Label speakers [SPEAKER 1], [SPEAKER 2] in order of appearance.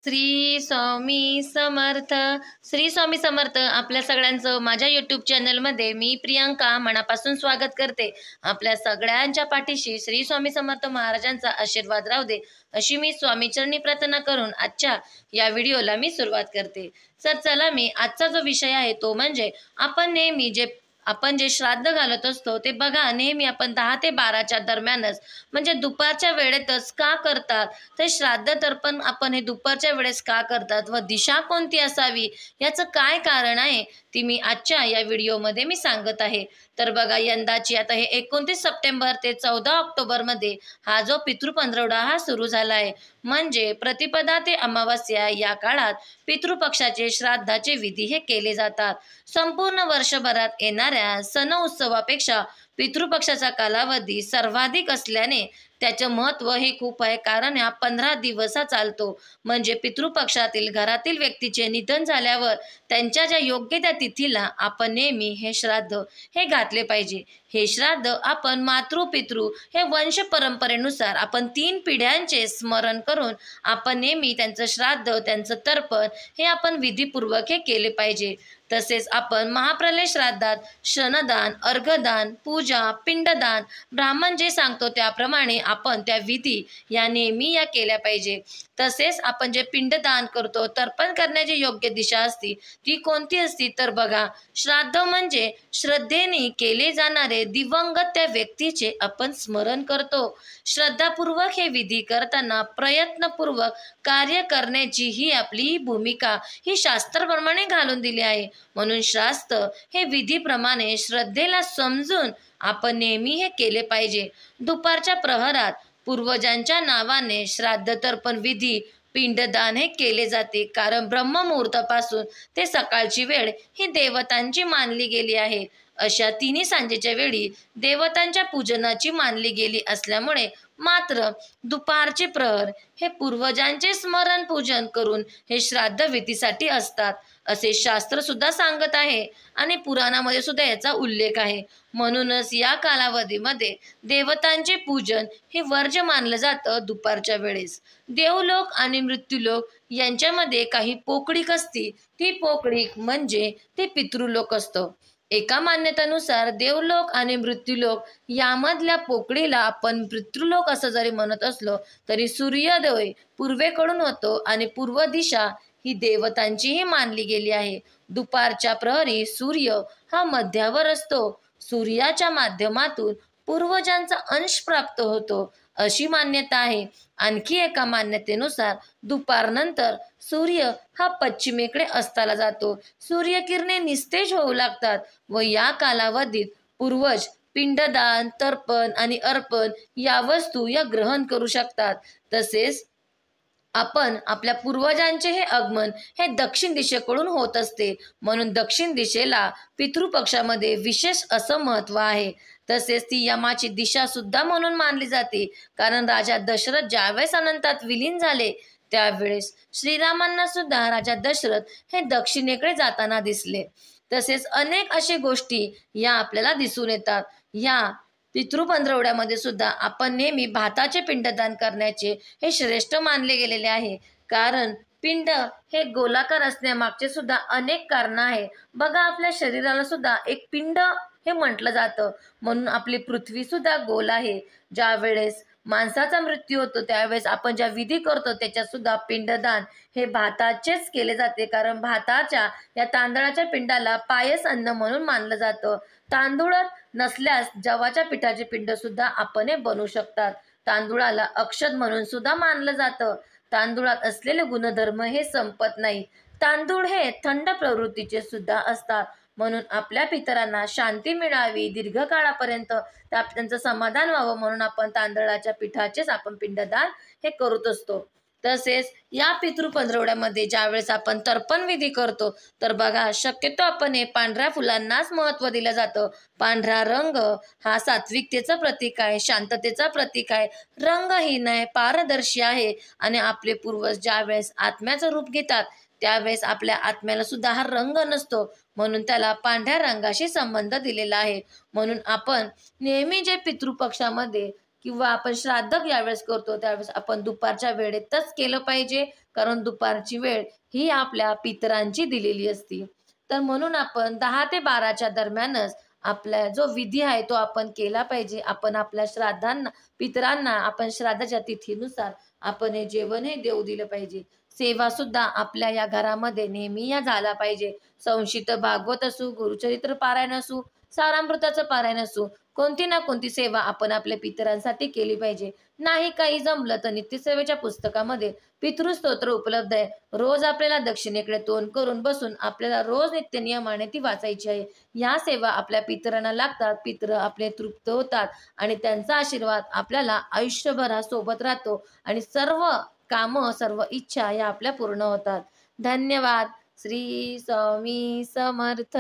[SPEAKER 1] श्री स्वामी समर्थ. श्री स्वामी समर्थ. आपल्या सगळ्यांचं माझ्या यूट्यूब चॅनलमध्ये मी प्रियांका मनापासून स्वागत करते. आपल्या सगळ्यांच्या पाठीशी श्री स्वामी समर्थ महाराजांचा आशीर्वाद राहू दे अशी मी स्वामीचरणी प्रार्थना करून आजच्या या व्हिडिओला मी सुरुवात करते. तर चला, मी आजचा जो विषय आहे तो म्हणजे आपण जे श्राद्ध घालत असतो ते बघा, नेहमी आपण 10 ते 12च्या दरम्यानच म्हणजे दुपारच्या वेळेतच का करतात. ते श्राद्ध तर्पण आपण हे दुपारच्या वेळेस का करतात व दिशा कोणती असावी याचं काय कारण आहे ती मी आजच्या या व्हिडिओमध्ये मी सांगत आहे. तर बघा, यंदाची आता हे 29 सप्टेंबर ते 14 ऑक्टोबरमध्ये हा जो पितृपंधरवडा हा सुरू झाला आहे. म्हणजे प्रतिपदा ते अमावास्या या काळात पितृपक्षाचे श्राद्धाचे विधी हे केले जातात. संपूर्ण वर्षभरात येणाऱ्या सण उत्सवापेक्षा पितृपक्षाचा कालावधी सर्वाधिक असल्याने त्याचं महत्त्व हे खूप आहे. कारण हा 15 दिवस हा चालतो. म्हणजे पितृपक्षातील घरातील व्यक्तीचे निधन झाल्यावर त्यांच्या ज्या योग्य त्या तिथीला आपण नेहमी हे श्राद्ध हे घातले पाहिजे. हे श्राद्ध आपण मातृपितृ हे वंश परंपरेनुसार आपण 3 पिढ्यांचे स्मरण करून आपण नेहमी त्यांचं श्राद्ध, त्यांचं तर्पण हे आपण विधीपूर्वक हे केले पाहिजे. तसेच आपण महाप्रलय श्राद्धात श्रमदान, अर्घदान, पूजा, पिंडदान, ब्राह्मण जे सांगतो त्याप्रमाणे आपण त्या विधी या नेहमी या केल्या पाहिजे. तसेच आपण जे पिंडदान करतो, तर्पण करण्याची योग्य दिशा असती ती कोणती असती तर बघा, श्राद्ध म्हणजे श्रद्धेने केले जाणारे दिवंगत त्या व्यक्तीचे आपण स्मरण करतो. श्रद्धापूर्वक हे विधी करताना प्रयत्नपूर्वक कार्य करण्याची ही आपली भूमिका ही शास्त्राप्रमाणे घालून दिली आहे. म्हणून शास्त्र हे विधीप्रमाणे श्रद्धेला समजून आपण नेहमी हे केले पाहिजे. दुपारच्या प्रहरात पूर्वजांच्या नावाने श्राद्ध तर्पण विधी पिंडदान हे केले जाते. कारण ब्रह्ममुहूर्तापासून ते सकाळची वेळ ही देवतांची मानली गेली आहे. अशा तिन्ही सांजेच्या वेळी देवतांच्या पूजनाची मानली गेली असल्यामुळे मात्र दुपारचे प्रहर हे पूर्वजांचे स्मरण पूजन करून हे श्राद्ध विधीसाठी असतात असे शास्त्र सुद्धा सांगत आहे आणि पुराणामध्ये सुद्धा याचा उल्लेख आहे. म्हणूनच या कालावधीमध्ये देवतांचे पूजन हे वर्ज्य मानलं जातं. दुपारच्या वेळेस देवलोक आणि मृत्यूलोक यांच्यामध्ये काही पोकळीक असती. ती पोकळीक म्हणजे ते पितृलोक असतं. एका मान्यतेनुसार देवलोक आणि मृत्यूलोक यामधल्या पोकळीला आपण पितृलोक असं जरी म्हणत असलो तरी सूर्योदय पूर्वेकडून होतो आणि पूर्व दिशा ही देवतांचीही मानली गेली आहे. दुपारच्या प्रहरी सूर्य हा मध्यावर असतो. सूर्याच्या माध्यमातून पूर्वजांचा अंश प्राप्त होतो अशी मान्यता आहे. आणखी एका मान्यतेनुसार दुपारनंतर सूर्य हा पश्चिमेकडे अस्ताला जातो. सूर्यकिरणे निस्तेज होऊ लागतात व या कालावधीत पूर्वज पिंडदान, तर्पण आणि अर्पण या वस्तू या ग्रहण करू शकतात. तसेच आपण आपल्या पूर्वजांचे हे आगमन हे दक्षिण दिशेकडून होत असते. म्हणून दक्षिण दिशेला पितृपक्षामध्ये विशेष असं महत्त्व आहे. तसेच ती यमाची दिशा सुद्धा म्हणून मानली जाते. कारण राजा दशरथ ज्यावेळेस अनंतात विलीन झाले त्यावेळेस श्रीरामांना सुद्धा राजा दशरथ हे दक्षिणेकडे जाताना दिसले. तसेच अनेक अशा गोष्टी या आपल्याला दिसून येतात. या पितृपंधरवड्यामध्ये सुद्धा आपण नेहमी भाताचे पिंडदान करण्याचे हे श्रेष्ठ मानले गेलेले आहे. कारण पिंड हे गोलाकार असण्यामागचे सुद्धा अनेक कारण आहे. बघा, आपल्या शरीराला सुद्धा एक पिंड हे म्हटलं जातं. म्हणून आपली पृथ्वी सुद्धा गोल आहे. ज्या वेळेस माणसाचा मृत्यू होतो त्यावेळेस आपण ज्या विधी करतो त्याच्यात सुद्धा पिंडदान हे भाताचेच केले जाते. कारण भाताच्या या तांदळाच्या पिंडाला पायस अन्न म्हणून मानलं जातं. तांदूळ नसल्यास जवाच्या पिठाचे पिंड सुद्धा आपण हे बनवू शकतात. तांदूळाला अक्षत म्हणून सुद्धा मानलं जातं. तांदूळात असलेले गुणधर्म हे संपत नाही. तांदूळ हे थंड प्रवृत्तीचे सुद्धा असतात. म्हणून आपल्या पितरांना शांती मिळावी, दीर्घकाळापर्यंत त्यांचं समाधान व्हावं म्हणून आपण तांदळाच्या पिठाचेच आपण पिंडदान हे करत असतो. तसेच या पितृपंधरवड्यामध्ये ज्यावेळेस आपण तर्पण विधी करतो तर बघा, शक्यतो आपण हे पांढऱ्या फुलांनाच महत्त्व दिलं जातं. पांढरा रंग हा सात्विकतेचं प्रतीक आहे, शांततेचं प्रतीक आहे, रंगहीन आहे, पारदर्शी आहे. आणि आपले पूर्वज ज्यावेळेस आत्म्याचं रूप घेतात त्यावेळेस आपल्या आत्म्याला सुद्धा हा रंग नसतो. म्हणून त्याला पांढऱ्या रंगाशी संबंध दिलेला आहे. म्हणून आपण नेहमी जे पितृपक्षामध्ये किंवा आपण श्राद्ध यावेळेस करतो त्यावेळेस आपण दुपारच्या वेळेतच केलं पाहिजे, कारण दुपारची वेळ ही आपल्या पितरांची दिलेली असती. तर म्हणून आपण 10 ते 12च्या दरम्यानच आपला जो विधी आहे तो आपण केला पाहिजे. आपण आपल्या श्राद्धांना पितरांना आपण श्राद्धाच्या तिथीनुसार आपण हे जेवण हे देऊ दिलं पाहिजे. सेवा सुद्धा आपल्या या घरामध्ये नेहमी या झाला पाहिजे. संक्षिप्त भागवत असू, गुरुचरित्र पारायण असू, सारामृताचं पारायण असू, कोणती ना कोणती सेवा आपण आपल्या पितरांसाठी केली पाहिजे. नाही काही जमलं तर नित्यसेवेच्या पुस्तकामध्ये पितृस्तोत्र उपलब्ध आहे. रोज आपल्याला दक्षिणेकडे तोंड करून बसून आपल्याला रोज नित्य नियमाने ती वाचायची आहे. या सेवा आपल्या पितरांना लागतात. पितृ आपले तृप्त होतात आणि त्यांचा आशीर्वाद आपल्याला आयुष्यभर सोबत राहतो आणि सर्व कामं, सर्व इच्छा या आपल्या पूर्ण होतात. धन्यवाद. श्री स्वामी समर्थ.